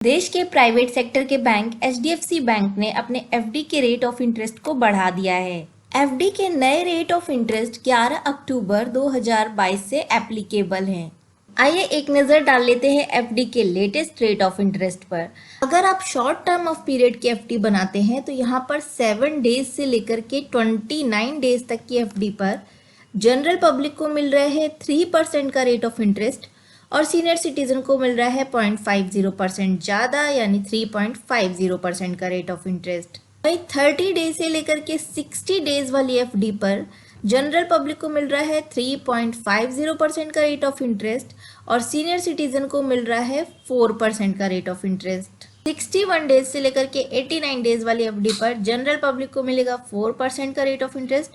देश के private sector के बैंक एचडीएफसी बैंक ने अपने एफडी के रेट ऑफ इंटरेस्ट को बढ़ा दिया है। एफडी के नए रेट ऑफ इंटरेस्ट 11 अक्टूबर 2022 से एप्लीकेबल हैं। आइए एक नज़र डाल लेते हैं एफडी के लेटेस्ट रेट ऑफ इंटरेस्ट पर। अगर आप शॉर्ट टर्म ऑफ पीरियड की एफडी बनाते हैं तो यहाँ पर 7 डेज से लेकर के 29 डेज तक की एफडी पर जनरल पब्लिक को मिल रहे हैं 3% का रेट ऑफ इंटरेस्ट और सीनियर सिटीजन को मिल रहा है 0.50% ज़्यादा यानी 3.50% का रेट ऑफ इंटरेस्ट। वही 30 डेज से लेकर के 60 डेज वाली एफडी पर जनरल पब्लिक को मिल रहा है 3.50% का रेट ऑफ इंटरेस्ट और सीनियर सिटीजन को मिल रहा है 4% का रेट ऑफ इंटरेस्ट। 61 डेज से लेकर के 89 डेज वाली एफडी पर जनरल पब्लिक को मिलेगा 4% का रेट ऑफ इंटरेस्ट,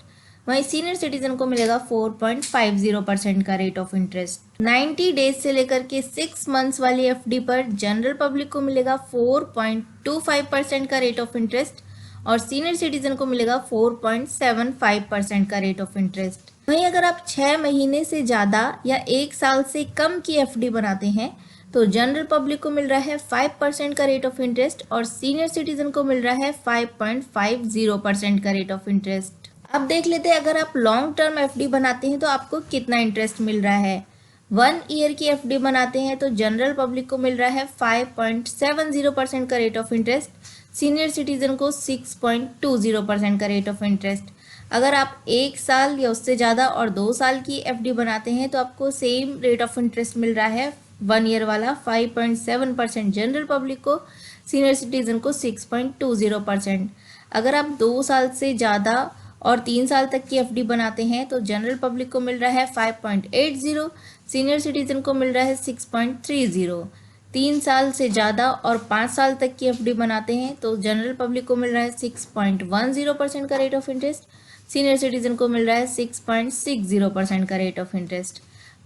वहीं सीनियर सिटीजन को मिलेगा 4.50% का रेट ऑफ इंटरेस्ट। 90 डेज से लेकर के 6 मंथ्स वाली एफडी पर जनरल पब्लिक को मिलेगा 4.25% का रेट ऑफ इंटरेस्ट और सीनियर सिटीजन को मिलेगा 4.75% का रेट ऑफ इंटरेस्ट। वहीं अगर आप 6 महीने से ज़्यादा या 1 साल से कम की एफडी बनाते हैं तो जनरल पब्लिक को मिल रहा है 5% का रेट ऑफ इंटरेस्ट और सीनियर सिटीजन को मिल रहा है 5.50% का रेट ऑफ इंटरेस्ट। अब देख लेते हैं अगर आप लॉन्ग टर्म एफडी बनाते हैं तो आपको कितना इंटरेस्ट मिल रहा है। 1 ईयर की एफडी बनाते हैं तो जनरल पब्लिक को मिल रहा है 5.70% का rate of interest, senior citizen को 6.20% का रेट ऑफ इंटरेस्ट। अगर आप 1 साल या उससे ज़्यादा और 2 साल की एफडी बनाते हैं तो आपको सेम रेट ऑफ इंटरेस्ट मिल रहा है 1 ईयर वाला 5.7% जनरल पब्लिक को, सीनियर सिटीजन को 6.20%। अगर आप 2 साल से ज़्यादा और 3 साल तक की एफडी बनाते हैं तो जनरल पब्लिक को मिल रहा है 5.80, सीनियर सिटीजन को मिल रहा है 6.30। 3 साल से ज़्यादा और 5 साल तक की एफडी बनाते हैं तो जनरल पब्लिक को मिल रहा है 6.10% का rate of interest, senior citizen को मिल रहा है 6.60% का रेट ऑफ इंटरेस्ट।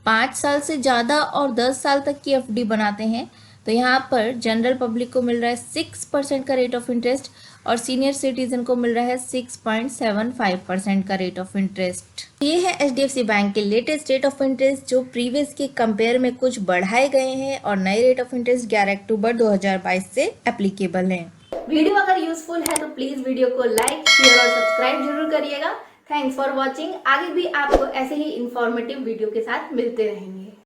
5 साल से ज़्यादा और 10 साल तक की एफडी बनाते हैं तो यहाँ पर जनरल पब्लिक को मिल रहा है 6% का रेट ऑफ इंटरेस्ट और सीनियर सिटीजन को मिल रहा है 6.75% का रेट ऑफ इंटरेस्ट। ये है एचडीएफसी बैंक के लेटेस्ट रेट ऑफ इंटरेस्ट जो प्रीवियस के कंपेयर में कुछ बढ़ाए गए हैं और नए रेट ऑफ इंटरेस्ट 11 अक्टूबर 2022 से एप्लीकेबल हैं। वीडियो अगर यूजफुल है तो प्लीज वीडियो को लाइक, शेयर और सब्सक्राइब जरूर करिएगा। Thanks for watching. आगे भी आपको ऐसे ही इंफॉर्मेटिव वीडियो के साथ मिलते रहेंगे।